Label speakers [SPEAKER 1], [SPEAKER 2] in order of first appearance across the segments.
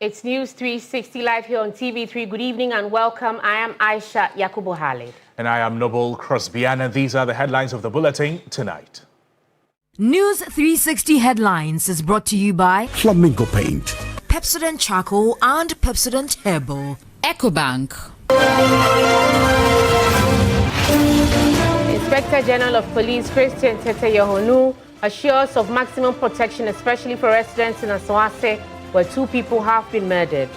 [SPEAKER 1] It's News 360 live here on TV3. Good evening and welcome. I am Ayisha Yakubu.
[SPEAKER 2] And I am Noble Crosby. And these are the headlines of the bulletin tonight.
[SPEAKER 3] News 360 headlines is brought to you by
[SPEAKER 4] Flamingo Paint,
[SPEAKER 3] Pepsodent Charcoal and Pepsodent Herbal,
[SPEAKER 5] EcoBank.
[SPEAKER 1] Inspector General of Police Christian Tete Yohonu assures of maximum protection, especially for residents in Asawase, where 2 people have been murdered.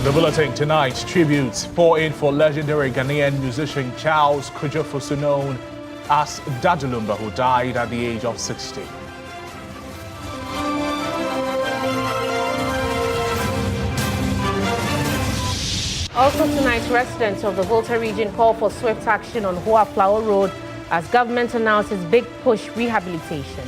[SPEAKER 2] The bulletin tonight, tributes pour in for legendary Ghanaian musician Charles Kojofosu, known as Daddy Lumba, who died at the age of 60.
[SPEAKER 1] Also tonight, residents of the Volta region call for swift action on Ho-Aflao Road as government announces big push rehabilitation.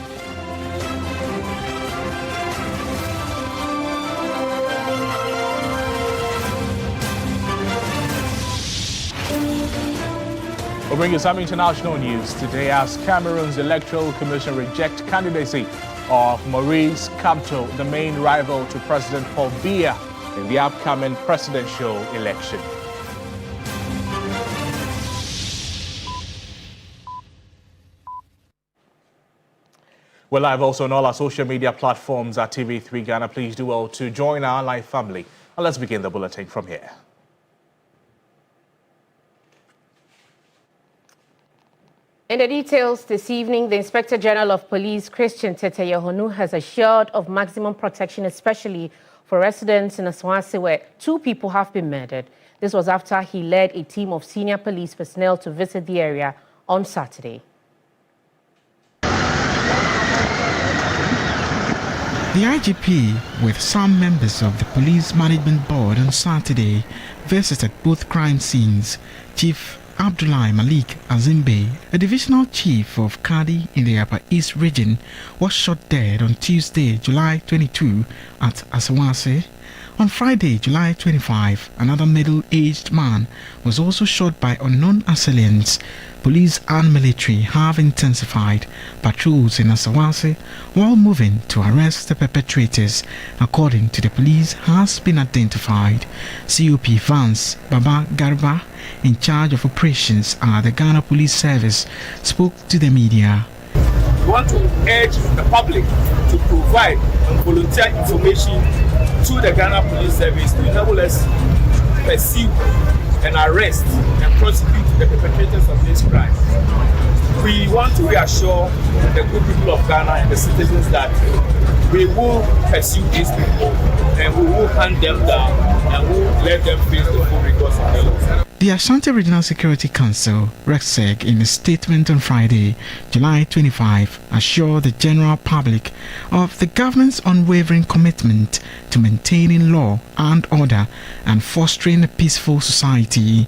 [SPEAKER 2] We'll bring you some international news today as Cameroon's Electoral Commission rejects candidacy of Maurice Kamto, the main rival to President Paul Biya in the upcoming presidential election. We're live also on all our social media platforms at TV3 Ghana. Please do well to join our live family. And let's begin the bulletin from here.
[SPEAKER 1] In the details this evening, the Inspector General of Police, Christian Tete Yohonu, has assured of maximum protection, especially for residents in Asawase, where 2 people have been murdered. This was after he led a team of senior police personnel to visit the area on Saturday.
[SPEAKER 6] The IGP, with some members of the Police Management Board on Saturday, visited both crime scenes. Chief Abdullahi Malik Azimbe, a divisional chief of Kadi in the Upper East region, was shot dead on Tuesday, July 22 at Asawase. On Friday, July 25, another middle-aged man was also shot by unknown assailants. Police and military have intensified patrols in Asawase while moving to arrest the perpetrators. According to the police, has been identified. COP Vance Baba Garba, in charge of operations at the Ghana Police Service, spoke to the media.
[SPEAKER 7] We want to urge the public to provide volunteer information to the Ghana Police Service to enable us pursue and arrest and prosecute the perpetrators of this crime. We want to reassure the good people of Ghana and the citizens that we will pursue these people and we will hunt them down and we will let them face the full rigors of the law.
[SPEAKER 6] The Ashanti Regional Security Council, RECSEC, in a statement on Friday, July 25, assured the general public of the government's unwavering commitment to maintaining law and order and fostering a peaceful society.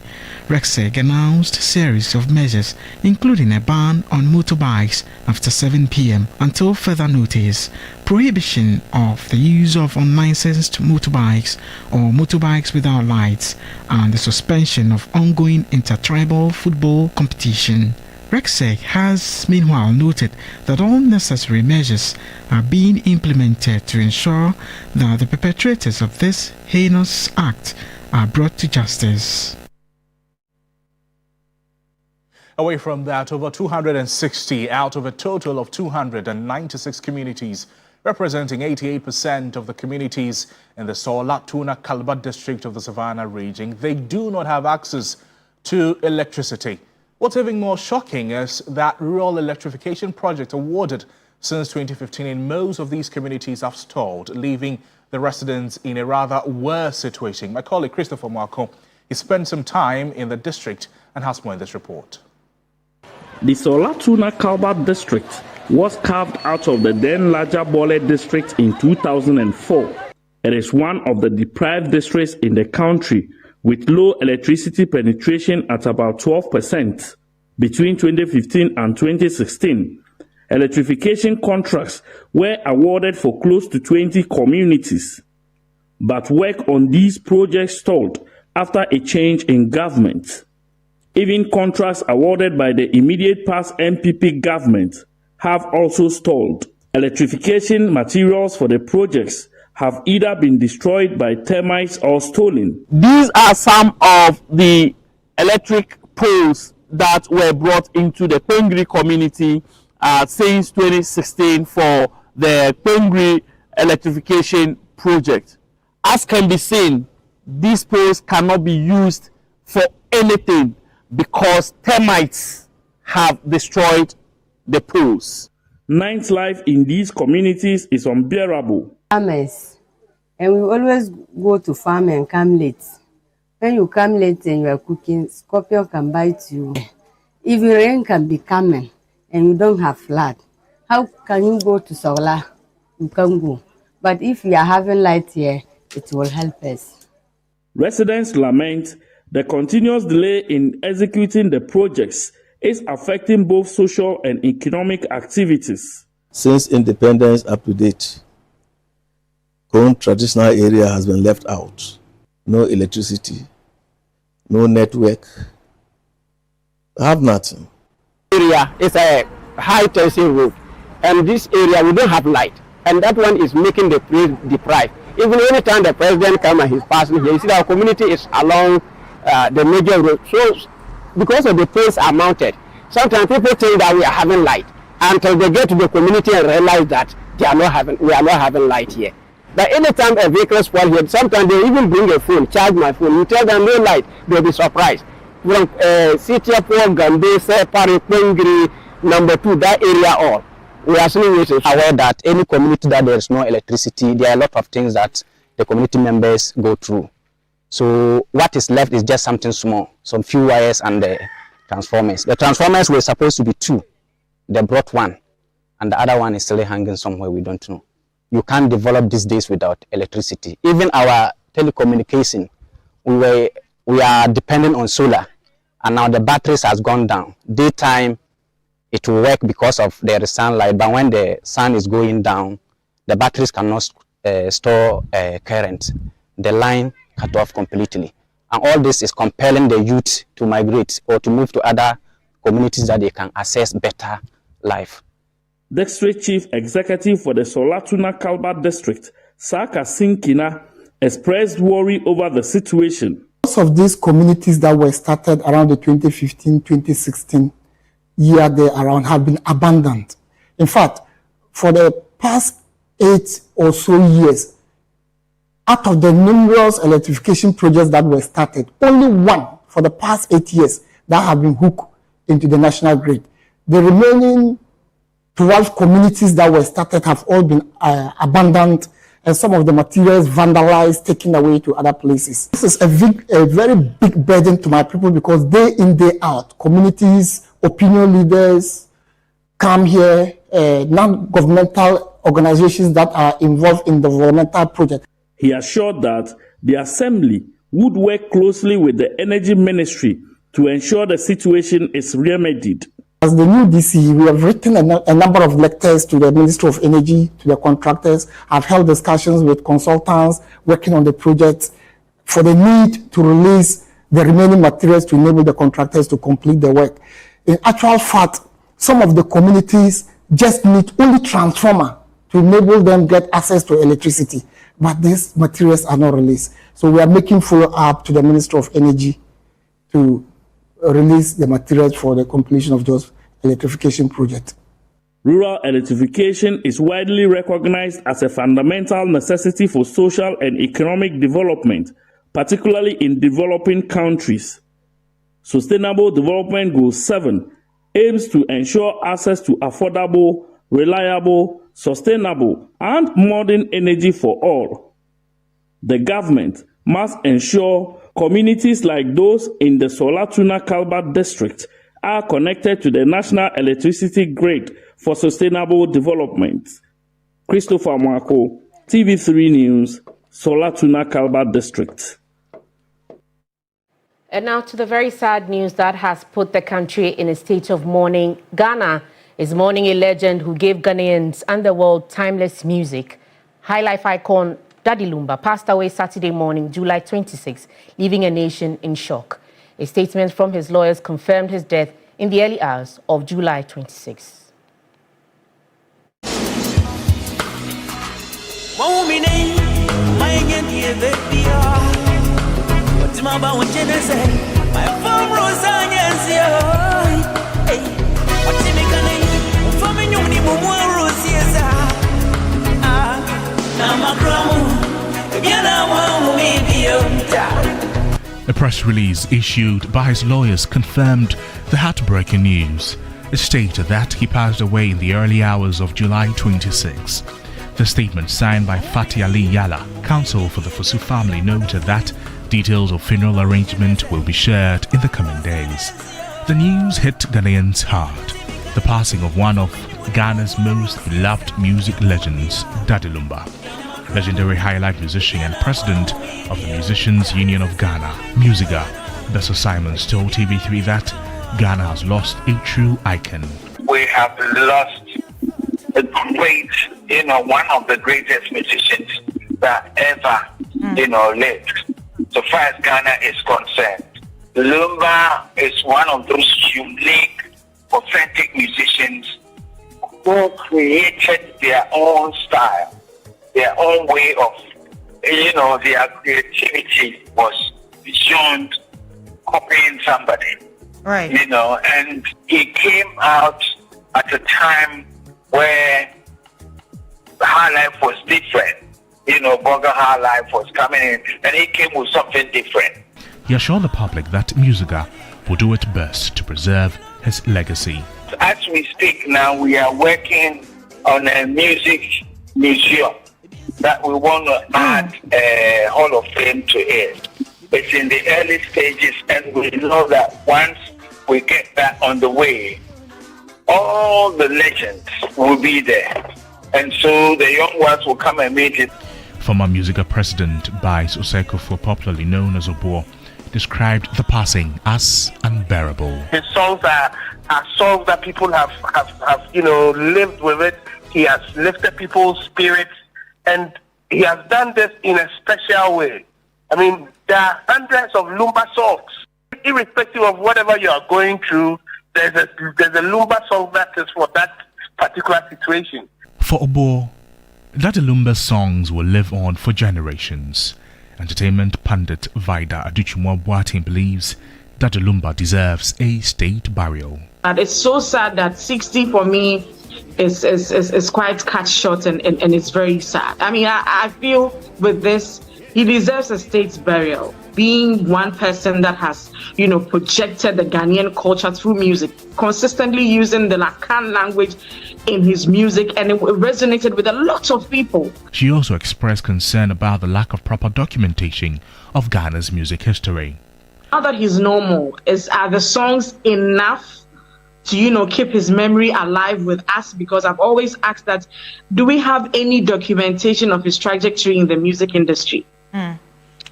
[SPEAKER 6] RECSEC announced a series of measures, including a ban on motorbikes after 7 p.m. until further notice, prohibition of the use of unlicensed motorbikes or motorbikes without lights, and the suspension of ongoing intertribal football competition. RECSEC has meanwhile noted that all necessary measures are being implemented to ensure that the perpetrators of this heinous act are brought to justice.
[SPEAKER 2] Away from that, over 260 out of a total of 296 communities, representing 88% of the communities in the Sola-Tuna Kalba district of the Savannah region, they do not have access to electricity. What's even more shocking is that rural electrification project awarded since 2015 in most of these communities have stalled, leaving the residents in a rather worse situation. My colleague Christopher Marco, he spent some time in the district and has more in this report.
[SPEAKER 8] The Sola-Tuna Kalba district was carved out of the then larger Bole district in 2004. It is one of the deprived districts in the country with low electricity penetration at about 12%. Between 2015 and 2016, electrification contracts were awarded for close to 20 communities. But work on these projects stalled after a change in government. Even contracts awarded by the immediate past MPP government have also stalled. Electrification materials for the projects have either been destroyed by termites or stolen. These are some of the electric poles that were brought into the Pengri community since 2016 for the Pengri electrification project. As can be seen, these poles cannot be used for anything because termites have destroyed the poles. Night life in these communities is unbearable.
[SPEAKER 4] Farmers, and we always go to farm and come late. When you come late and you are cooking, scorpion can bite you. If rain can be coming and you don't have flood, how can you go to solar? You can go. But if you are having light here, it will help us.
[SPEAKER 8] Residents lament the continuous delay in executing the projects is affecting both social and economic activities.
[SPEAKER 5] Since independence up to date, Kron traditional area has been left out. No electricity, no network, have nothing.
[SPEAKER 9] Area is a high tension road, and this area we don't have light, and that one is making the place deprived. Even anytime the president comes and he's passing here, you see our community is along the major road. So because of the poles are mounted, sometimes people think that we are having light until they get to the community and realize that we are not having light here. But anytime a vehicle spoils here, sometimes they even bring a phone, charge my phone. You tell them no light, they'll be surprised. From Sitiapo, Gambé, Separi, Pengri, number 2, that area all. We are still aware that any community that there is no electricity, there are a lot of things that the community members go through. So what is left is just something small, some few wires and the transformers. The transformers were supposed to be 2. They brought 1, and the other one is still hanging somewhere, we don't know. You can't develop these days without electricity. Even our telecommunication, we are dependent on solar, and now the batteries has gone down. Daytime, it will work because of the sunlight, but when the sun is going down, the batteries cannot store current. The line cut off completely. And all this is compelling the youth to migrate or to move to other communities that they can access better life.
[SPEAKER 8] District Chief Executive for the Solatuna Kalba District, Saka Sinkina, expressed worry over the situation.
[SPEAKER 10] Most of these communities that were started around the 2015-2016 year there around have been abandoned. In fact, for the past 8 or so years, out of the numerous electrification projects that were started, only 1 for the past 8 years that have been hooked into the national grid. The remaining 12 communities that were started have all been abandoned, and some of the materials vandalized, taken away to other places. This is a very big burden to my people because day in, day out, communities, opinion leaders come here, non-governmental organizations that are involved in the developmental project.
[SPEAKER 8] He assured that the Assembly would work closely with the Energy Ministry to ensure the situation is remedied.
[SPEAKER 10] As the new DC, we have written a number of letters to the Ministry of Energy, to the contractors. I've held discussions with consultants working on the project for the need to release the remaining materials to enable the contractors to complete the work. In actual fact, some of the communities just need only transformer to enable them get access to electricity, but these materials are not released. So we are making follow-up to the Ministry of Energy to release the materials for the completion of those electrification projects.
[SPEAKER 8] Rural electrification is widely recognized as a fundamental necessity for social and economic development, particularly in developing countries. Sustainable Development Goal 7 aims to ensure access to affordable, reliable, sustainable, and modern energy for all. The government must ensure communities like those in the Solatuna Kalba district are connected to the national electricity grid for sustainable development. Christopher Mwako, TV3 News, Solatuna Kalba district.
[SPEAKER 1] And now to the very sad news that has put the country in a state of mourning. Ghana is mourning a legend who gave Ghanaians and the world timeless music. High life icon Daddy Lumba passed away Saturday morning, July 26, leaving a nation in shock. A statement from his lawyers confirmed his death in the early hours of July 26.
[SPEAKER 2] A press release issued by his lawyers confirmed the heartbreaking news. It stated that he passed away in the early hours of July 26. The statement signed by Fatih Ali Yala, counsel for the Fosu family, noted that details of funeral arrangement will be shared in the coming days. The news hit Ghanaians hard. The passing of one of Ghana's most beloved music legends, Daddy Lumba. Legendary highlife musician and president of the Musicians Union of Ghana, Musiga, Bessa Simons told TV3 that Ghana has lost a true icon.
[SPEAKER 11] We have lost a great, one of the greatest musicians that ever, lived. So far as Ghana is concerned, Lumba is one of those unique, authentic musicians who created their own style, their own way of, their creativity was beyond copying somebody.
[SPEAKER 12] Right.
[SPEAKER 11] And he came out at a time where high life was different. Burger high life was coming in, and he came with something different.
[SPEAKER 2] He assured the public that Musiga will do its best to preserve his legacy.
[SPEAKER 11] As we speak now, we are working on a music museum that we want to add a Hall of Fame to it. It's in the early stages, and we know that once we get that on the way, all the legends will be there. And so the young ones will come and meet it.
[SPEAKER 2] Former Musiga president Bice Osekofo, popularly known as Obo, described the passing as unbearable.
[SPEAKER 13] His songs are songs that people have lived with it. He has lifted people's spirits, and he has done this in a special way. I mean, there are hundreds of Lumba songs. Irrespective of whatever you are going through, there's a Lumba song that is for that particular situation.
[SPEAKER 2] For Obo, Daddy Lumba's songs will live on for generations. Entertainment pundit Vida Aduchumwa Boateng believes Daddy Lumba deserves a state burial.
[SPEAKER 14] And it's so sad that 60 for me is quite cut short and it's very sad. I mean, I feel with this, he deserves a state burial. Being one person that has, projected the Ghanaian culture through music, consistently using the Lakan language in his music, and it resonated with a lot of people.
[SPEAKER 2] She also expressed concern about the lack of proper documentation of Ghana's music history.
[SPEAKER 14] Now that he's no more, are the songs enough to, keep his memory alive with us? Because I've always asked that, do we have any documentation of his trajectory in the music industry?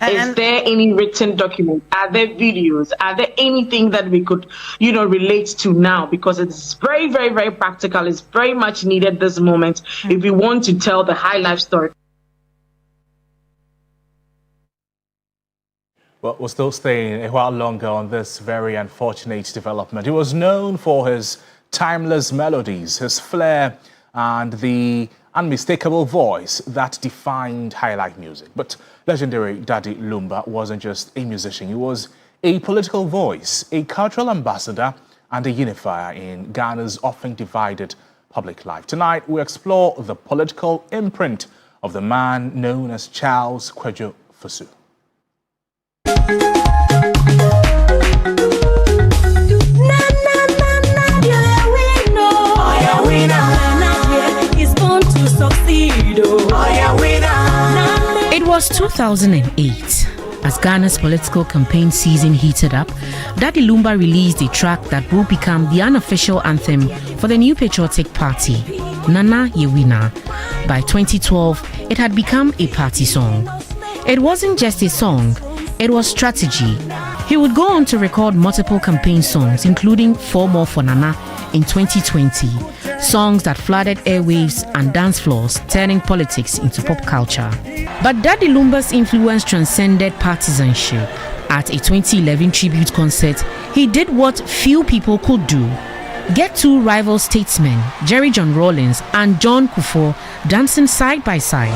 [SPEAKER 14] Is there any written document? Are there videos? Are there anything that we could, relate to now? Because it's very, very, very practical. It's very much needed this moment if we want to tell the high life story.
[SPEAKER 2] Well, we're still staying a while longer on this very unfortunate development. He was known for his timeless melodies, his flair, and the unmistakable voice that defined highlife music. But legendary Daddy Lumba wasn't just a musician. He was a political voice, a cultural ambassador, and a unifier in Ghana's often divided public life. Tonight, we explore the political imprint of the man known as Charles Kwadwo Fosu.
[SPEAKER 1] It was 2008. As Ghana's political campaign season heated up, Daddy Lumba released a track that will become the unofficial anthem for the new patriotic party, Nana Yewina. By 2012, it had become a party song. It wasn't just a song, it was strategy. He would go on to record multiple campaign songs, including 4 More for Nana in 2020, songs that flooded airwaves and dance floors, turning politics into pop culture. But Daddy Lumba's influence transcended partisanship. At a 2011 tribute concert, he did what few people could do. Get two rival statesmen, Jerry John Rawlings and John Kufuor, dancing side by side.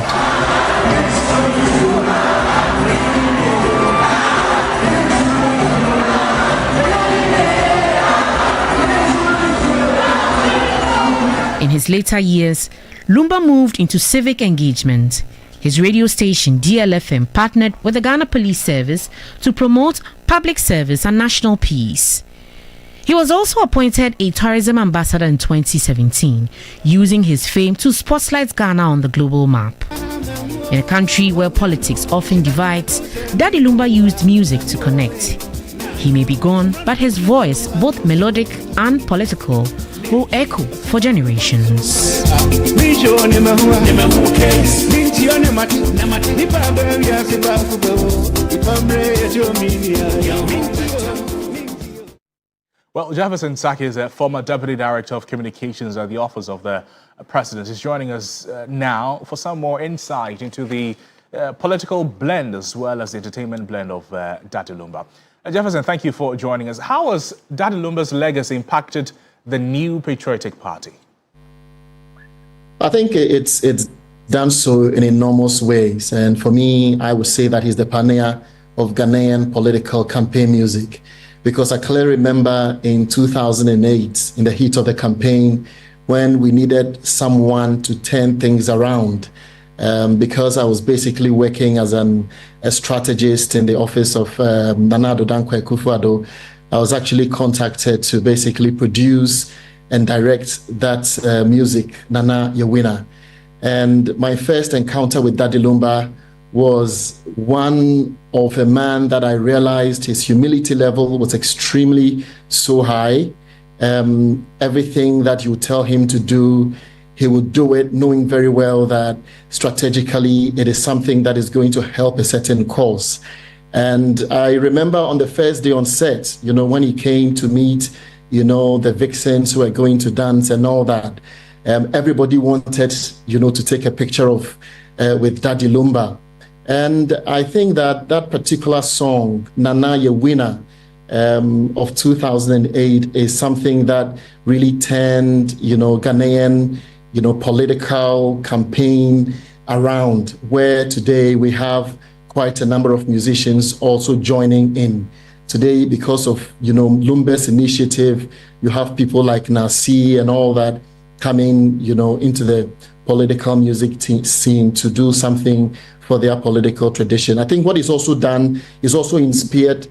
[SPEAKER 1] In his later years, Lumba moved into civic engagement. His radio station, DLFM, partnered with the Ghana Police Service to promote public service and national peace. He was also appointed a tourism ambassador in 2017, using his fame to spotlight Ghana on the global map. In a country where politics often divides, Daddy Lumba used music to connect. He may be gone, but his voice, both melodic and political, will echo for generations.
[SPEAKER 2] Well, Jefferson Saki is a former Deputy Director of Communications at the Office of the President. He's joining us now for some more insight into the political blend as well as the entertainment blend of Daddy Lumba. Jefferson, thank you for joining us. How has Daddy Lumba's legacy impacted the new patriotic party?
[SPEAKER 12] I think it's done so in enormous ways. And for me, I would say that he's the pioneer of Ghanaian political campaign music. Because I clearly remember in 2008, in the heat of the campaign, when we needed someone to turn things around. Because I was basically working as a strategist in the office of Nana Addo Dankwa Akufo-Addo, I was actually contacted to basically produce and direct that music, Nana Your Winner. And my first encounter with Daddy Lumba was one of a man that I realized his humility level was extremely so high. Everything that you tell him to do, he would do it, knowing very well that strategically it is something that is going to help a certain cause. And I remember on the first day on set, when he came to meet, the vixens who are going to dance and all that, everybody wanted, to take a picture of with Daddy Lumba. And I think that particular song, Nana Your Winner, of 2008 is something that really turned, Ghanaian, political campaign around, where today we have quite a number of musicians also joining in. Today, because of, Lumba's initiative, you have people like Nasi and all that coming, into the political music scene to do something for their political tradition. I think what he's also done is also inspired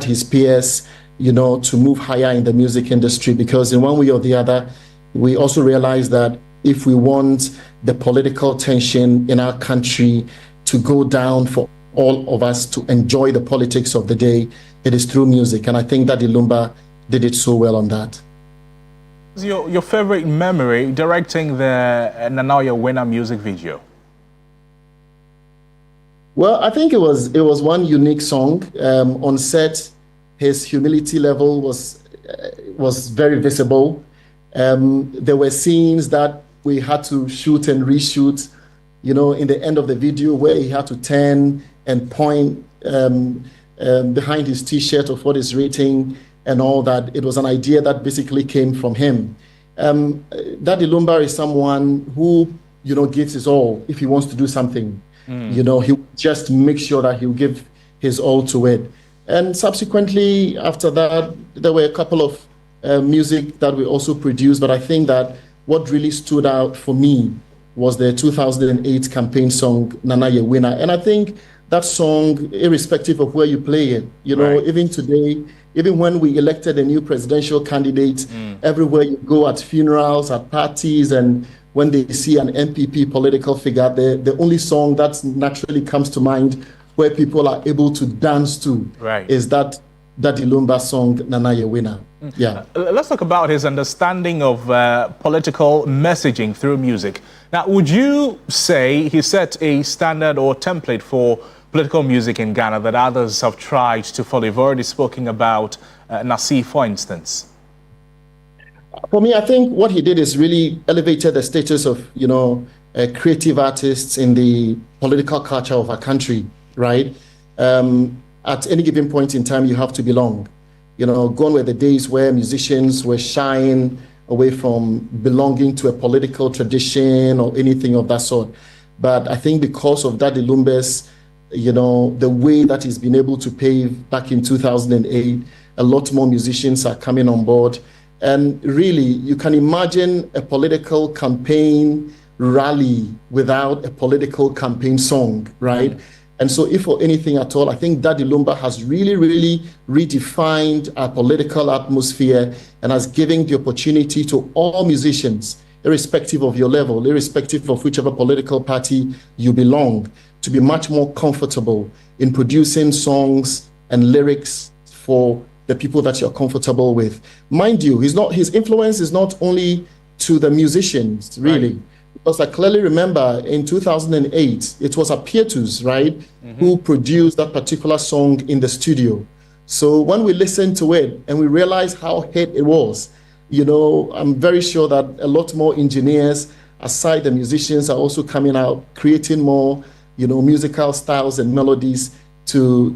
[SPEAKER 12] his peers, to move higher in the music industry, because in one way or the other, we also realize that if we want the political tension in our country to go down for all of us to enjoy the politics of the day, it is through music. And I think that Lumba did it so well on that.
[SPEAKER 2] Your favorite memory directing the Nana Your Winner music video?
[SPEAKER 12] Well, I think it was one unique song. On set, his humility level was very visible. There were scenes that we had to shoot and reshoot, in the end of the video, where he had to turn and point behind his T-shirt of what is written and all that. It was an idea that basically came from him. Daddy Lumba is someone who, gives his all if he wants to do something. He just makes sure that he'll give his all to it. And subsequently, after that, there were a couple of music that we also produced, but I think that what really stood out for me was the 2008 campaign song, Nana Your Winner. And I think that song, irrespective of where you play it, right. Even today, even when we elected a new presidential candidate, everywhere you go, at funerals, at parties, and when they see an MPP political figure, the only song that naturally comes to mind where people are able to dance to is that Daddy Lumba song, Nana Your Winner. Yeah.
[SPEAKER 2] Let's talk about his understanding of political messaging through music. Now, would you say he set a standard or template for political music in Ghana that others have tried to follow? You've already spoken about Nasi, for instance.
[SPEAKER 12] For me, I think what he did is really elevated the status of, creative artists in the political culture of our country, right? At any given point in time, you have to belong. Gone were the days where musicians were shying away from belonging to a political tradition or anything of that sort. But I think because of Daddy Lumba's, the way that he's been able to pave back in 2008, a lot more musicians are coming on board. And really, you can imagine a political campaign rally without a political campaign song, right? And so if for anything at all, I think Daddy Lumba has really, really redefined our political atmosphere and has given the opportunity to all musicians, irrespective of your level, irrespective of whichever political party you belong, to be much more comfortable in producing songs and lyrics for the people that you're comfortable with. Mind you, his influence is not only to the musicians, really. Right. Because I clearly remember in 2008, it was Apietus, right, who produced that particular song in the studio. So when we listened to it and we realized how hit it was, I'm very sure that a lot more engineers, aside the musicians, are also coming out, creating more, musical styles and melodies to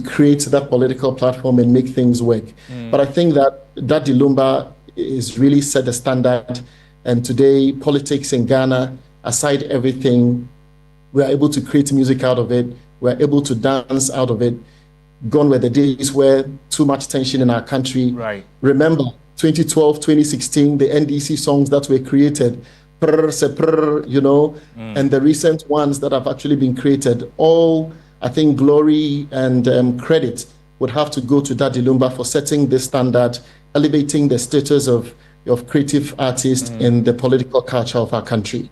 [SPEAKER 12] create that political platform and make things work. But I think that Daddy Lumba is really set the standard. And today, politics in Ghana, aside everything, we are able to create music out of it. We are able to dance out of it. Gone were the days where too much tension in our country. Right. Remember, 2012, 2016, the NDC songs that were created, and the recent ones that have actually been created, all, I think, glory and credit would have to go to Daddy Lumba for setting this standard, elevating the status of creative artists in the political culture of our country.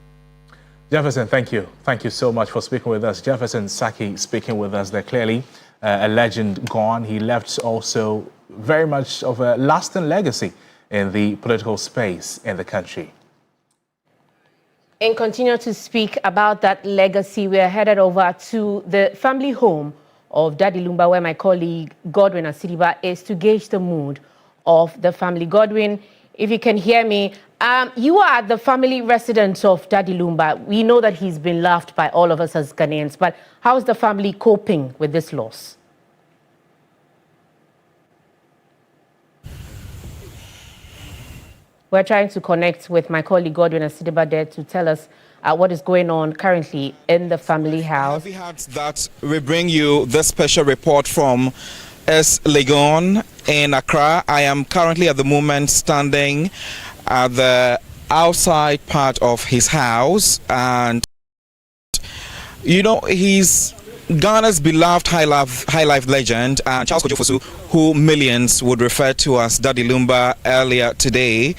[SPEAKER 2] Jefferson, thank you. Thank you so much for speaking with us. Jefferson Saki speaking with us. They're clearly a legend gone. He left also very much of a lasting legacy in the political space in the country.
[SPEAKER 1] And continue to speak about that legacy, we are headed over to the family home of Daddy Lumba, where my colleague Godwin Asidiba is to gauge the mood of the family. Godwin, if you can hear me, you are the family resident of Daddy Lumba. We know that he's been loved by all of us as Ghanaians, but how is the family coping with this loss? We're trying to connect with my colleague Godwin Asidiba there to tell us what is going on currently in the family house.
[SPEAKER 15] That we bring you this special report from Legon in Accra. I am currently at the moment standing at the outside part of his house, and he's Ghana's beloved high life legend, Charles Kojofosu, who millions would refer to as Daddy Lumba. Earlier today,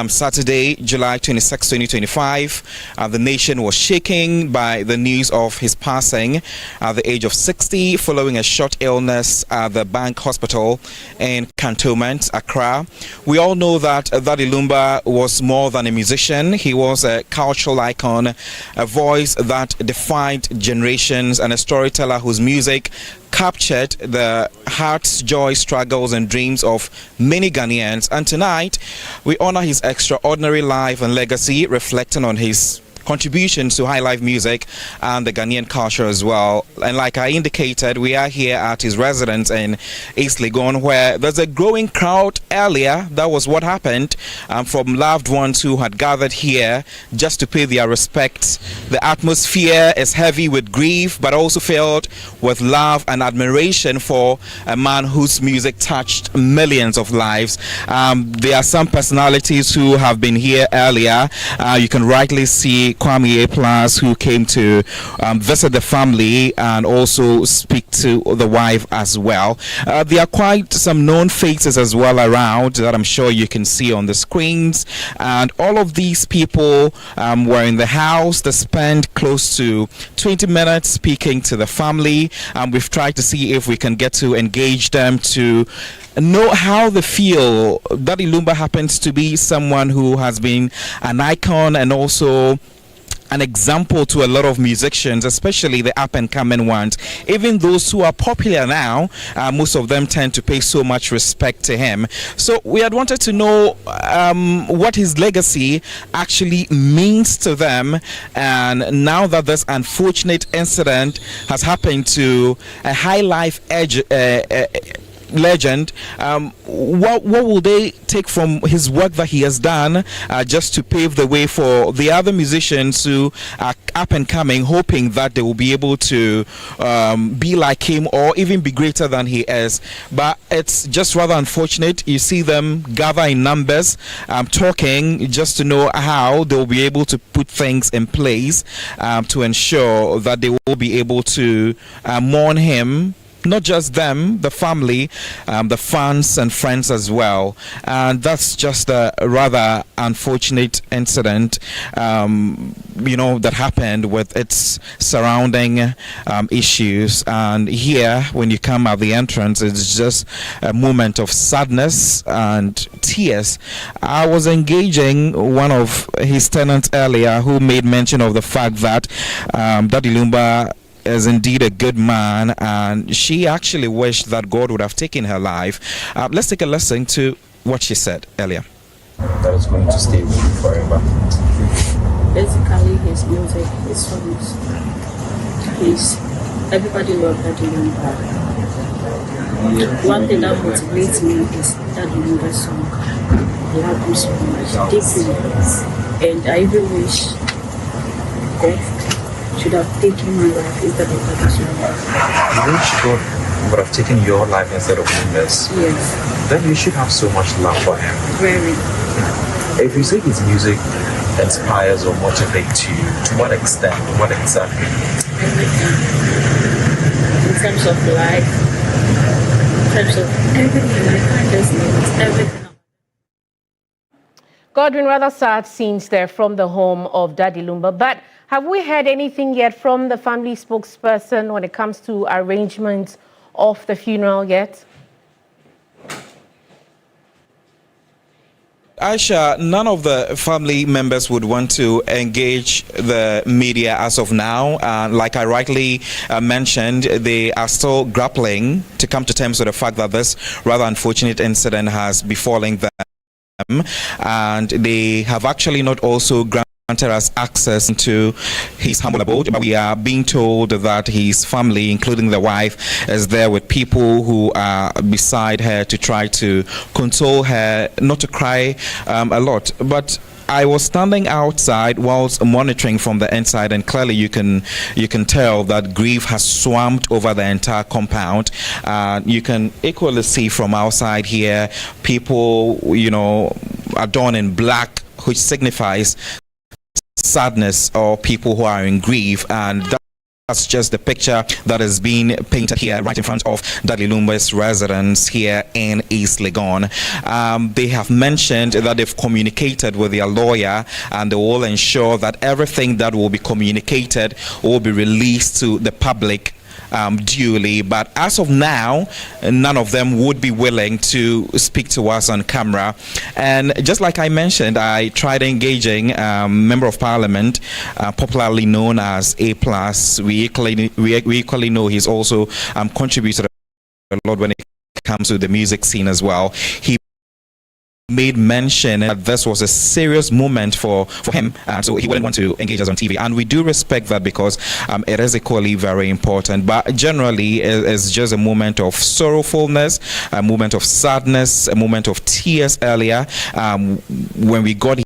[SPEAKER 15] Saturday, July 26, 2025, the nation was shaken by the news of his passing at the age of 60 following a short illness at the Bank Hospital in Cantonment, Accra. We all know that Daddy Lumba was more than a musician. He was a cultural icon, a voice that defined generations, and a storyteller whose music captured the hearts, joy, struggles and dreams of many Ghanaians. And tonight we honor his extraordinary life and legacy, reflecting on his contributions to high life music and the Ghanaian culture as well. And like I indicated, we are here at his residence in East Legon, where there's a growing crowd. Earlier, that was what happened, from loved ones who had gathered here just to pay their respects. The atmosphere is heavy with grief, but also filled with love and admiration for a man whose music touched millions of lives. There are some personalities who have been here earlier. You can rightly see Kwame A+, who came to visit the family and also speak to the wife as well. There are quite some known faces as well around that I'm sure you can see on the screens, and all of these people were in the house. They spent close to 20 minutes speaking to the family, and we've tried to see if we can get to engage them to know how they feel. Daddy Lumba happens to be someone who has been an icon and also an example to a lot of musicians, especially the up and coming ones. Even those who are popular now, most of them tend to pay so much respect to him. So we had wanted to know what his legacy actually means to them. And now that this unfortunate incident has happened to a high life legend, what will they take from his work that he has done, just to pave the way for the other musicians who are up and coming, hoping that they will be able to be like him or even be greater than he is. But it's just rather unfortunate. You see them gather in numbers, talking just to know how they will be able to put things in place to ensure that they will be able to mourn him. Not just them, the family, the fans and friends as well. And that's just a rather unfortunate incident, that happened with its surrounding issues. And here, when you come at the entrance, it's just a moment of sadness and tears. I was engaging one of his tenants earlier who made mention of the fact that Daddy Lumba is indeed a good man, and she actually wished that God would have taken her life. Let's take a listen to what she said earlier.
[SPEAKER 16] That is going to stay with you forever.
[SPEAKER 17] Basically, his music, his songs, everybody loves Daddy Lumba. One thing that motivates me is Daddy Lumba's song. He loved me so much, deeply, and I even wish death should have taken my life instead of Daddy's life.
[SPEAKER 16] You wish God would have taken your life instead of Lumba's?
[SPEAKER 17] Yes.
[SPEAKER 16] Then you should have so much love for him.
[SPEAKER 17] Very.
[SPEAKER 16] If you say his music inspires or motivates you, to what extent? What exactly?
[SPEAKER 17] Everything. In terms of life, in terms of everything, I can't just name it. Everything.
[SPEAKER 1] Godwin, rather sad scenes there from the home of Daddy Lumba, but have we heard anything yet from the family spokesperson when it comes to arrangements of the funeral yet?
[SPEAKER 15] Ayisha, none of the family members would want to engage the media as of now. Like I rightly mentioned, they are still grappling to come to terms with the fact that this rather unfortunate incident has befallen them. And they have actually not also granted us access to his humble abode, but we are being told that his family, including the wife, is there with people who are beside her to try to console her, not to cry a lot. But I was standing outside whilst monitoring from the inside, and clearly you can tell that grief has swamped over the entire compound. You can equally see from outside here people, adorned in black, which signifies sadness or people who are in grief, and that's just the picture that is being painted here right in front of Daddy Lumba's residence here in East Legon. They have mentioned that they've communicated with their lawyer, and they will ensure that everything that will be communicated will be released to the public duly. But as of now, none of them would be willing to speak to us on camera. And just like I mentioned, I tried engaging Member of Parliament, popularly known as A+. We equally know he's also contributed a lot when it comes to the music scene as well. He made mention that this was a serious moment for him, so he wouldn't want to engage us on TV, and we do respect that because it is equally very important. But generally it's just a moment of sorrowfulness, a moment of sadness, a moment of tears. Earlier when we got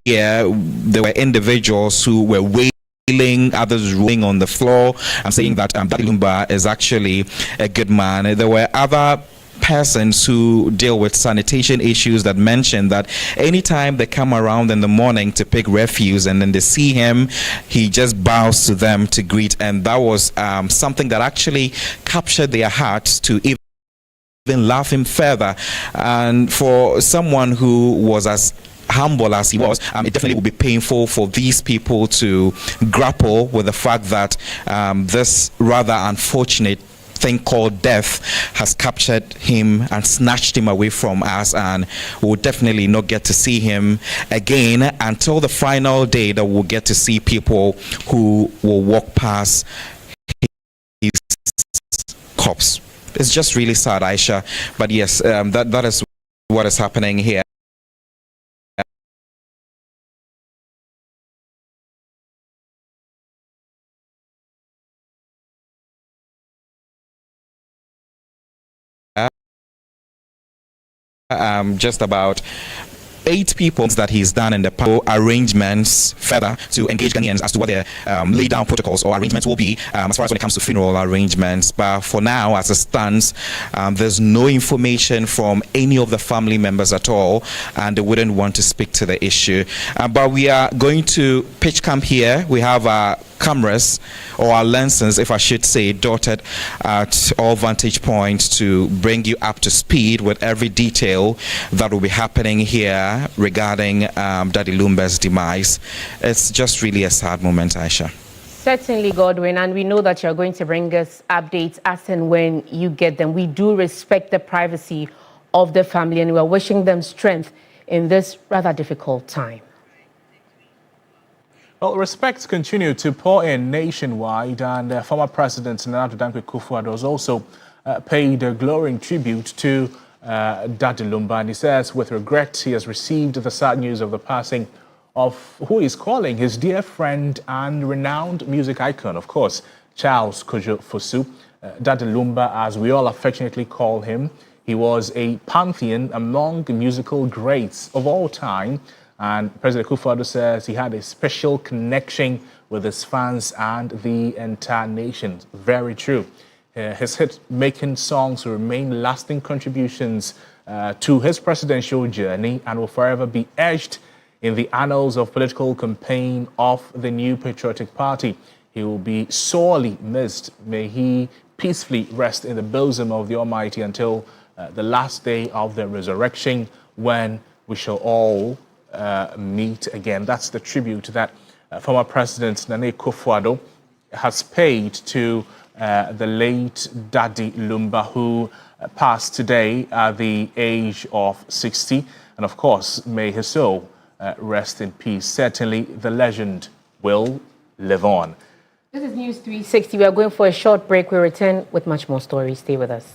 [SPEAKER 15] here, there were individuals who were wailing, others rolling on the floor and saying that Daddy Lumba is actually a good man. There were other persons who deal with sanitation issues that mention that anytime they come around in the morning to pick refuse and then they see him, he just bows to them to greet. And that was something that actually captured their hearts to even love him further. And for someone who was as humble as he was, it definitely would be painful for these people to grapple with the fact that this rather unfortunate thing called death has captured him and snatched him away from us, and we'll definitely not get to see him again until the final day that we'll get to see people who will walk past his corpse. It's just really sad, Ayisha, but yes, that is what is happening here. Just about 8 people that he's done in the past arrangements further to engage Ghanaians as to what their lay down protocols or arrangements will be as far as when it comes to funeral arrangements. But for now, as it stands, there's no information from any of the family members at all, and they wouldn't want to speak to the issue. But we are going to pitch camp here. We have our cameras, or our lenses, if I should say, dotted at all vantage points to bring you up to speed with every detail that will be happening here regarding Daddy Lumba's demise. It's just really a sad moment, Ayisha.
[SPEAKER 1] Certainly, Godwin, and we know that you're going to bring us updates as and when you get them. We do respect the privacy of the family, and we're wishing them strength in this rather difficult time.
[SPEAKER 2] Well, respects continue to pour in nationwide, and former President Nana Addo Dankwa has also paid a glowing tribute to Daddy Lumba, and he says with regret he has received the sad news of the passing of who he's calling his dear friend and renowned music icon, of course, Charles Kojo Fosu. Daddy Lumba, as we all affectionately call him, he was a pantheon among musical greats of all time. And President Akufo-Addo says he had a special connection with his fans and the entire nation. Very true. His hit-making songs will remain lasting contributions to his presidential journey and will forever be etched in the annals of political campaign of the New Patriotic Party. He will be sorely missed. May he peacefully rest in the bosom of the Almighty until the last day of the resurrection, when we shall all meet again. That's the tribute that former President Nana Akufo-Addo has paid to the late Daddy Lumba, who passed today at the age of 60. And of course, may his soul rest in peace. Certainly, the legend will live on.
[SPEAKER 1] This is News 360. We are going for a short break. We return with much more stories. Stay with us.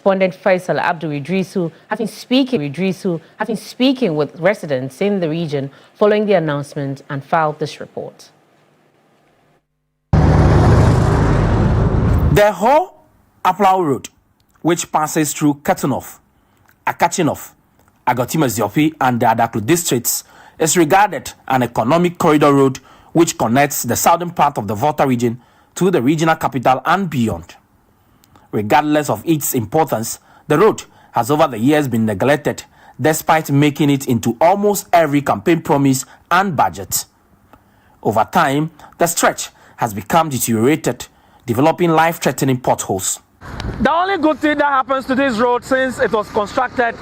[SPEAKER 1] correspondent Faisal Abdul Idrisu having speaking with residents in the region following the announcement and filed this report.
[SPEAKER 18] The Ho-Aflao road, which passes through Ketunof, Akachinof, Agotimaziopi and the Adaklu districts, is regarded an economic corridor road which connects the southern part of the Volta region to the regional capital and beyond. Regardless of its importance, the road has over the years been neglected, despite making it into almost every campaign promise and budget. Over time, the stretch has become deteriorated, developing life-threatening potholes.
[SPEAKER 7] The only good thing that happens to this road since it was constructed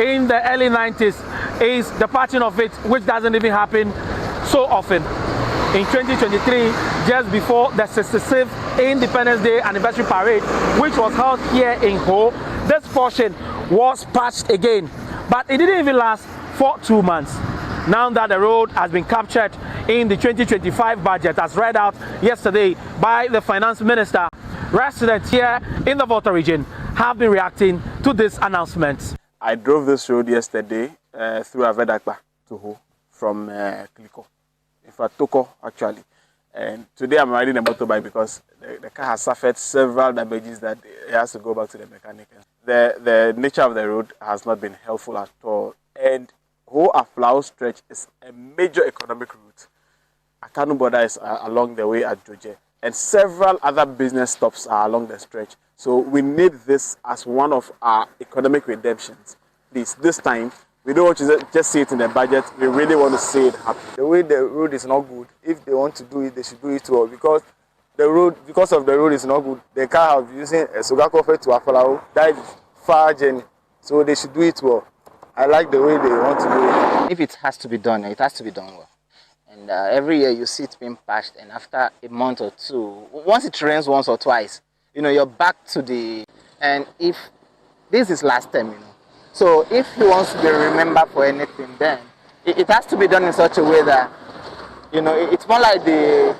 [SPEAKER 7] in the early 90s is the patching of it, which doesn't even happen so often. In 2023, just before the 66th Independence Day anniversary parade, which was held here in Ho, this portion was patched again, but it didn't even last for 2 months. Now that the road has been captured in the 2025 budget, as read out yesterday by the finance minister, residents here in the Volta region have been reacting to this announcement.
[SPEAKER 19] I drove this road yesterday through Avedakba to Ho from Kliko. In fact, Toko actually. And today I'm riding a motorbike because the car has suffered several damages that it has to go back to the mechanic. The nature of the road has not been helpful at all. And Ho-Aflao stretch is a major economic route. Akanu border is along the way at Joje. And several other business stops are along the stretch. So we need this as one of our economic redemptions. This time, we don't want to just see it in the budget. We really want to see it happen.
[SPEAKER 20] The way the road is not good, if they want to do it, they should do it well. Because of the road is not good, the car have using a Sogakofe to Aflao. That is far journey. So they should do it well. I like the way they want to do it.
[SPEAKER 21] If it has to be done, it has to be done well. And every year you see it being patched, and after a month or two, once it rains once or twice, you're back to the... And if this is last time, so if he wants to be remembered for anything, then it has to be done in such a way that, it's more like the...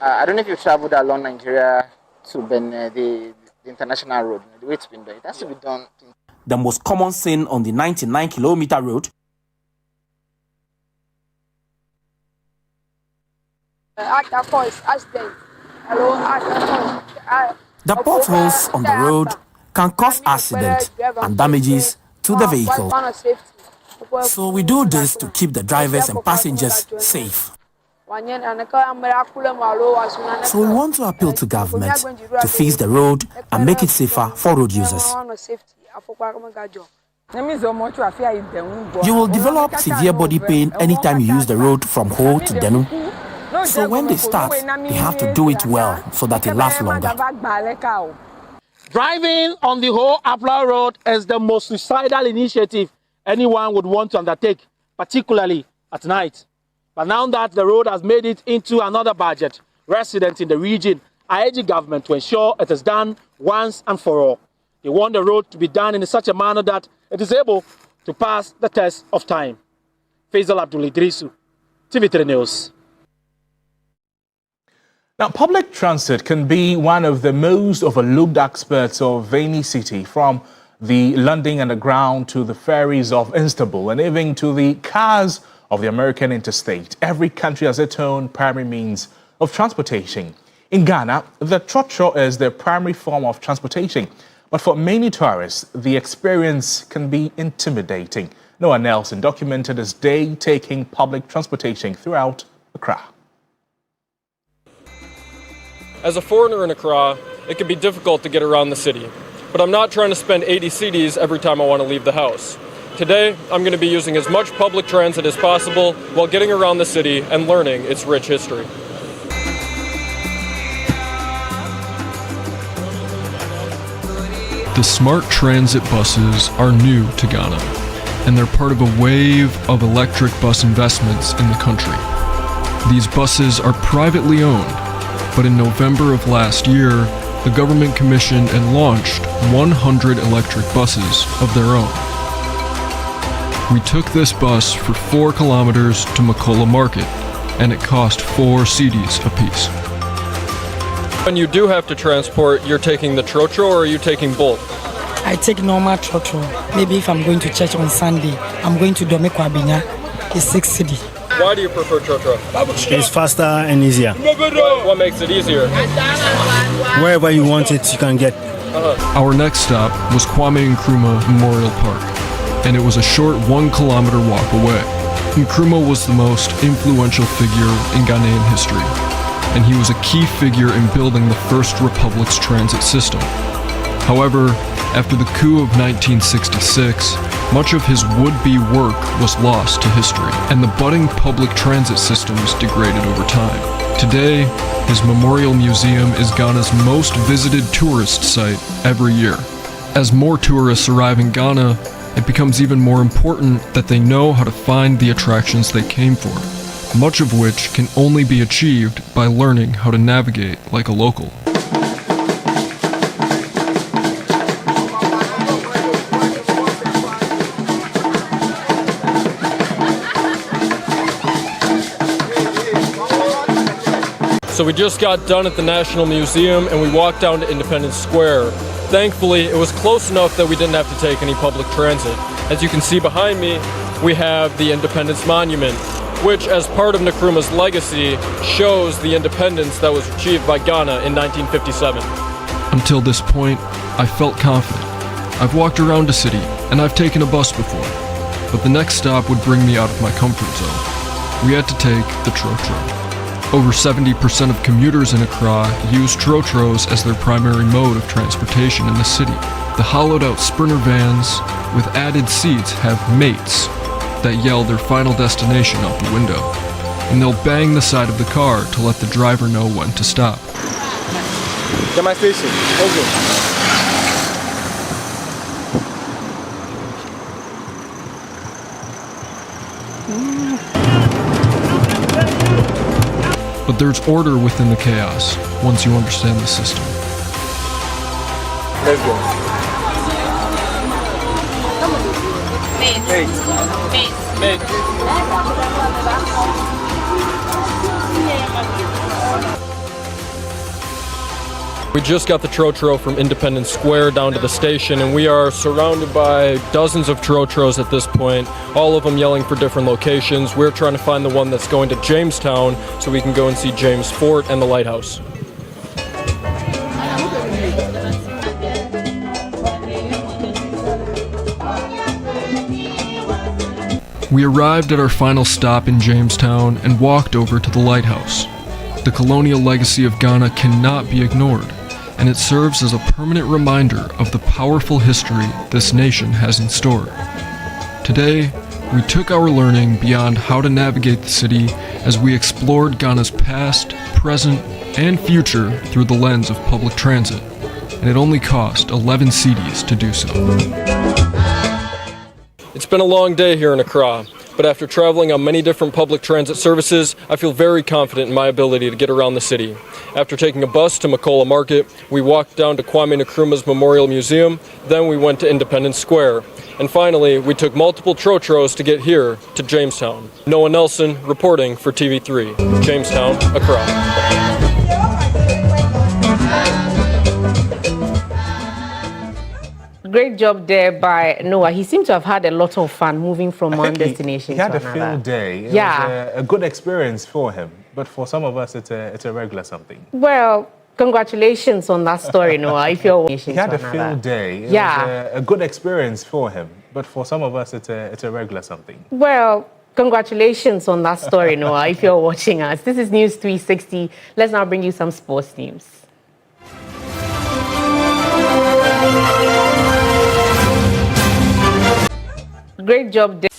[SPEAKER 21] I don't know if you've traveled along Nigeria to Benin, the international road, the way it's been done. It has to be done.
[SPEAKER 18] The most common sin on the 99-kilometer road the potholes on the road can cause accidents and damages to the vehicle. So we do this to keep the drivers and passengers safe. So we want to appeal to government to fix the road and make it safer for road users. You will develop severe body pain anytime you use the road from Ho to Denu. So when they start, they have to do it well so that it lasts longer.
[SPEAKER 7] Driving on the Ho-Aflao road is the most suicidal initiative anyone would want to undertake, particularly at night. But now that the road has made it into another budget, residents in the region are urging government to ensure it is done once and for all. They want the road to be done in such a manner that it is able to pass the test of time. Faisal Abdul Idrisu, TV3 News.
[SPEAKER 2] Now, public transit can be one of the most overlooked aspects of any city, from the London Underground to the ferries of Istanbul and even to the cars of the American interstate. Every country has its own primary means of transportation. In Ghana, the trotro is the primary form of transportation, but for many tourists, the experience can be intimidating. Noah Nelson documented his day taking public transportation throughout Accra.
[SPEAKER 22] As a foreigner in Accra, it can be difficult to get around the city, but I'm not trying to spend 80 cedis every time I want to leave the house. Today, I'm going to be using as much public transit as possible while getting around the city and learning its rich history.
[SPEAKER 23] The smart transit buses are new to Ghana, and they're part of a wave of electric bus investments in the country. These buses are privately owned, but in November of last year, the government commissioned and launched 100 electric buses of their own. We took this bus for 4 kilometers to Makola Market, and it cost 4 cedis apiece.
[SPEAKER 22] When you do have to transport, you're taking the trotro or are you taking both?
[SPEAKER 3] I take normal trotro. Maybe if I'm going to church on Sunday, I'm going to Domekwabinya. It's 6 cedi.
[SPEAKER 22] Why do you prefer trotro?
[SPEAKER 4] It's faster and easier.
[SPEAKER 22] What makes it easier?
[SPEAKER 4] Wherever you want it, you can get.
[SPEAKER 23] Our next stop was Kwame Nkrumah Memorial Park, and it was a short 1 kilometer walk away. Nkrumah was the most influential figure in Ghanaian history, and he was a key figure in building the first republic's transit system. However, after the coup of 1966, much of his would-be work was lost to history, and the budding public transit systems degraded over time. Today, his memorial museum is Ghana's most visited tourist site every year. As more tourists arrive in Ghana, it becomes even more important that they know how to find the attractions they came for, much of which can only be achieved by learning how to navigate like a local.
[SPEAKER 22] So we just got done at the National Museum and we walked down to Independence Square. Thankfully, it was close enough that we didn't have to take any public transit. As you can see behind me, we have the Independence Monument, which, as part of Nkrumah's legacy, shows the independence that was achieved by Ghana in 1957.
[SPEAKER 23] Until this point, I felt confident. I've walked around a city, and I've taken a bus before, but the next stop would bring me out of my comfort zone. We had to take the Trotro. Over 70% of commuters in Accra use Trotros as their primary mode of transportation in the city. The hollowed-out sprinter vans with added seats have mates that yell their final destination out the window, and they'll bang the side of the car to let the driver know when to stop.
[SPEAKER 20] Get my station. Okay.
[SPEAKER 23] But there's order within the chaos once you understand the system.
[SPEAKER 20] Let's go.
[SPEAKER 22] We just got the Trotro from Independence Square down to the station, and we are surrounded by dozens of Trotros at this point, all of them yelling for different locations. We're trying to find the one that's going to Jamestown so we can go and see James Fort and the lighthouse.
[SPEAKER 23] We arrived at our final stop in Jamestown and walked over to the lighthouse. The colonial legacy of Ghana cannot be ignored, and it serves as a permanent reminder of the powerful history this nation has in store. Today, we took our learning beyond how to navigate the city as we explored Ghana's past, present, and future through the lens of public transit, and it only cost 11 cedis to do so.
[SPEAKER 22] It's been a long day here in Accra, but after traveling on many different public transit services, I feel very confident in my ability to get around the city. After taking a bus to Makola Market, we walked down to Kwame Nkrumah's Memorial Museum, then we went to Independence Square, and finally we took multiple Trotros to get here to Jamestown. Noah Nelson reporting for TV3, Jamestown, Accra.
[SPEAKER 1] Great job there by Noah. He seemed to have had a lot of fun moving from one destination to another.
[SPEAKER 2] He had a field day. It
[SPEAKER 1] was
[SPEAKER 2] a good experience for him, but for some of us, it's a regular something.
[SPEAKER 1] Well, congratulations on that story, Noah. If you're
[SPEAKER 2] he had a field day. It was a good experience for him, but for some of us, it's a regular something.
[SPEAKER 1] Well, congratulations on that story, Noah. If you're watching us, this is News 360. Let's now bring you some sports news. Great job, Dave.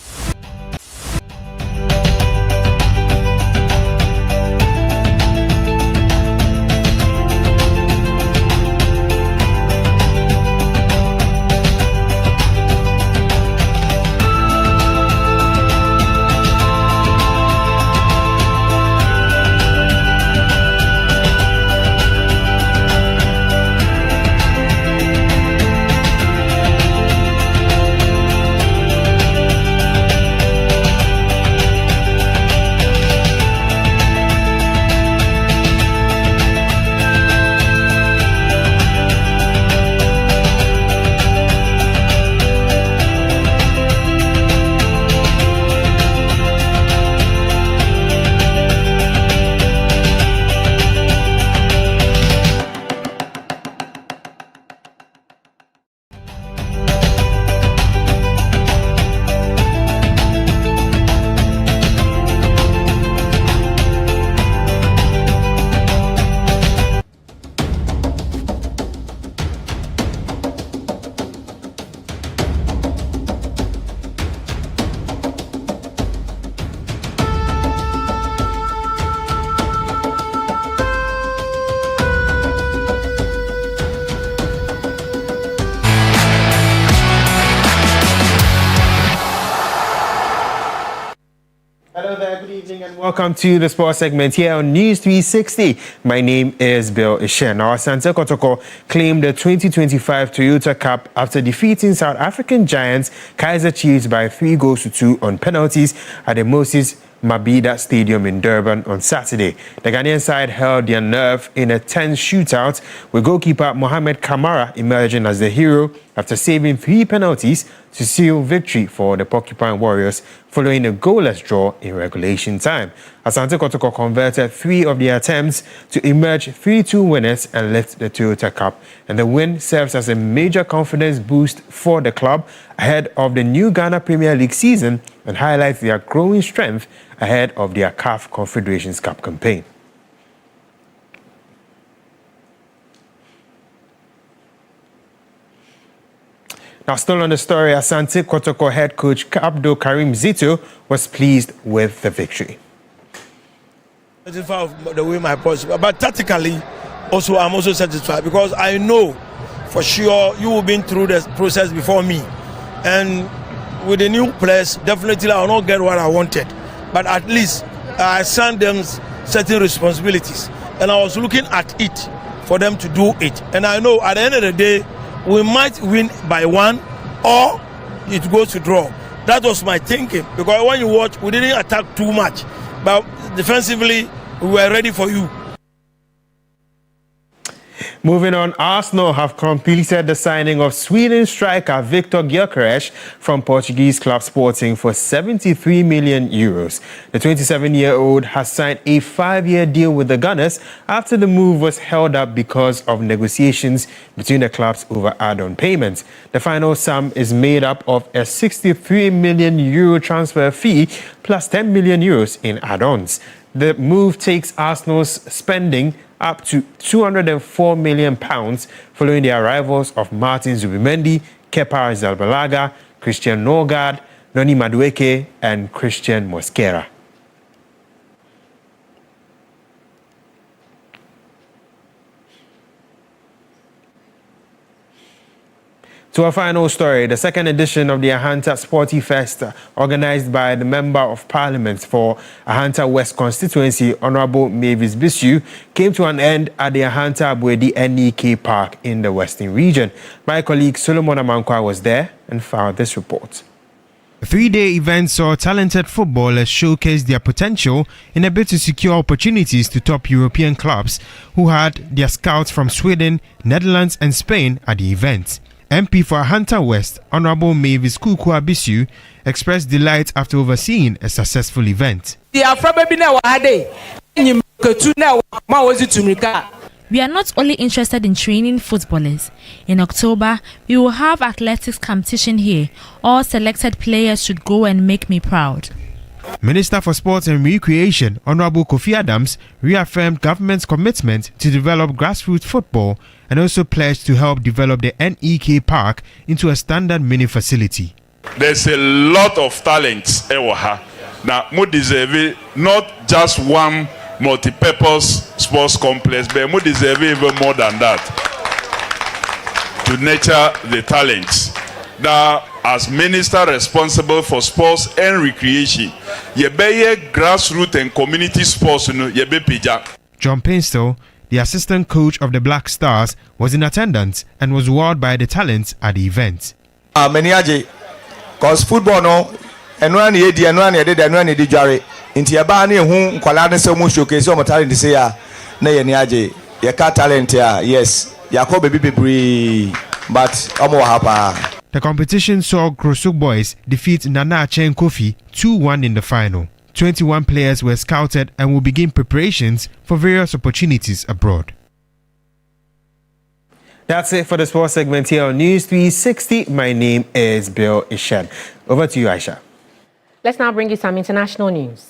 [SPEAKER 5] welcome to the sports segment here on News 360. My name is Bill Ishen. Now, Asante Kotoko claimed the 2025 Toyota Cup after defeating South African giants Kaizer Chiefs by 3-2 on penalties at the Moses Mabhida Stadium in Durban on Saturday. The Ghanaian side held their nerve in a tense shootout, with goalkeeper Mohamed Kamara emerging as the hero after saving 3 penalties to seal victory for the Porcupine Warriors following a goalless draw in regulation time. Asante Kotoko converted 3 of their attempts to emerge 3-2 winners and lift the Toyota Cup. And the win serves as a major confidence boost for the club ahead of the new Ghana Premier League season and highlights their growing strength ahead of their CAF Confederations Cup campaign. Now, still on the story, Asante Kotoko head coach Abdul Karim Zito was pleased with the victory.
[SPEAKER 6] Satisfied of the way my possible, but tactically, also I'm also satisfied because I know for sure you have been through the process before me, and with the new players, definitely I will not get what I wanted, but at least I assigned them certain responsibilities, and I was looking at it for them to do it, and I know at the end of the day we might win by 1 or it goes to draw. That was my thinking, because when you watch, we didn't attack too much, but defensively we were ready for you.
[SPEAKER 5] Moving on, Arsenal have completed the signing of Sweden striker Victor Gyökeres from Portuguese club Sporting for 73 million euros. The 27-year-old has signed a 5-year deal with the Gunners after the move was held up because of negotiations between the clubs over add-on payments. The final sum is made up of a 63 million euro transfer fee plus 10 million euros in add-ons. The move takes Arsenal's spending up to £204 million following the arrivals of Martin Zubimendi, Kepa Arrizabalaga, Christian Norgard, Noni Madueke and Christian Mosquera. To our final story, the second edition of the Ahanta Sporty Fest, organized by the Member of Parliament for Ahanta West constituency, Honorable Mavis Bisu, came to an end at the Ahanta Abwedi NEK Park in the Western region. My colleague Solomon Amankwa was there and found this report. The 3-day event saw talented footballers showcase their potential in a bid to secure opportunities to top European clubs who had their scouts from Sweden, Netherlands and Spain at the event. MP for Ahanta West, Honorable Mavis Kukua Bisu, expressed delight after overseeing a successful event.
[SPEAKER 9] We are not only interested in training footballers. In October, we will have athletics competition here. All selected players should go and make me proud.
[SPEAKER 5] Minister for Sports and Recreation, Honorable Kofi Adams, reaffirmed government's commitment to develop grassroots football and also pledged to help develop the NEK Park into a standard mini facility.
[SPEAKER 24] There's a lot of talents, now, we deserve not just one multi-purpose sports complex, but we deserve even more than that to nurture the talents. Now, as minister responsible for sports and recreation, you be grassroots and community sports.
[SPEAKER 5] John Pinstall, the assistant coach of the Black Stars, was in attendance and was wowed by the talents at the event.
[SPEAKER 25] Because football no, and one year, and one year, and one year, Jari, into your barney, whom Colana so much showcase your talent to say, nay, Niaje, your car talent, yes, Yakubu baby, but Omo Hapa.
[SPEAKER 5] The competition saw Grosuk Boys defeat Nana Achen Kofi 2-1 in the final. 21 players were scouted and will begin preparations for various opportunities abroad. That's it for the sports segment here on News 360. My name is Bill Ishen. Over to you, Ayisha.
[SPEAKER 1] Let's now bring you some international news.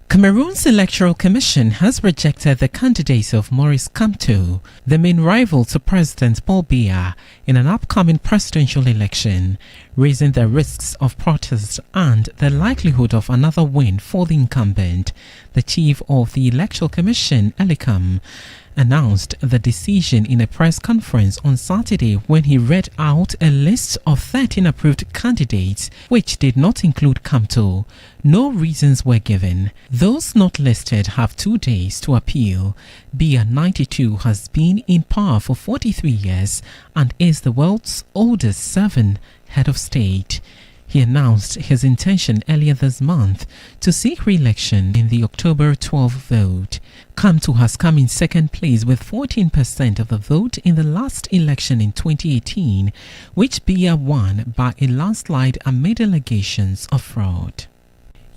[SPEAKER 26] Cameroon's Electoral Commission has rejected the candidacy of Maurice Kamto, the main rival to President Paul Biya, in an upcoming presidential election, raising the risks of protest and the likelihood of another win for the incumbent. The chief of the Electoral Commission, Elikam, announced the decision in a press conference on Saturday when he read out a list of 13 approved candidates, which did not include Kamto. No reasons were given. Those not listed have 2 days to appeal. Biya, 92, has been in power for 43 years and is the world's oldest 7 head of state. He announced his intention earlier this month to seek re-election in the October 12 vote. Kamto has come in second place with 14% of the vote in the last election in 2018, which Biya won by a landslide amid allegations of fraud.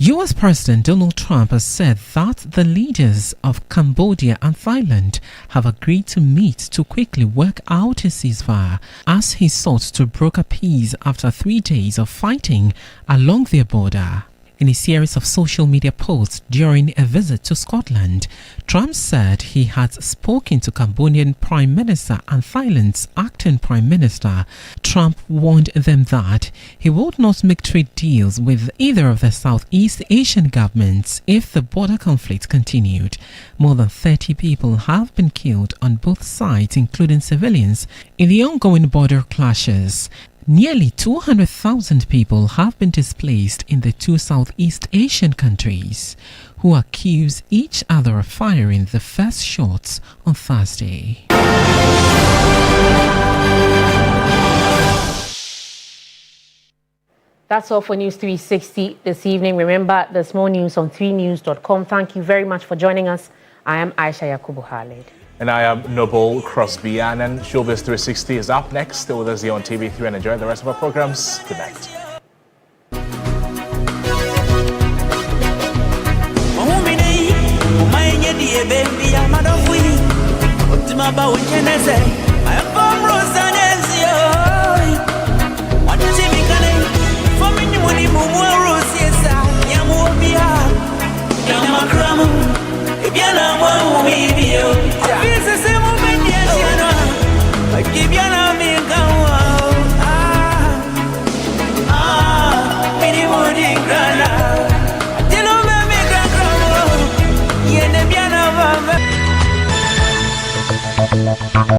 [SPEAKER 26] U.S. President Donald Trump has said that the leaders of Cambodia and Thailand have agreed to meet to quickly work out a ceasefire as he sought to broker peace after 3 days of fighting along their border. In a series of social media posts during a visit to Scotland, Trump said he had spoken to Cambodian Prime Minister and Thailand's acting Prime Minister. Trump warned them that he would not make trade deals with either of the Southeast Asian governments if the border conflict continued. More than 30 people have been killed on both sides, including civilians, in the ongoing border clashes. Nearly 200,000 people have been displaced in the 2 Southeast Asian countries, who accuse each other of firing the first shots on Thursday.
[SPEAKER 1] That's all for News 360 this evening. Remember, there's more news on 3news.com. Thank you very much for joining us. I am Ayisha Yakubu.
[SPEAKER 2] And I am Noble Crosby. Annan. Showbiz 360 is up next. Stay with us here on TV3 and enjoy the rest of our programs. Good night.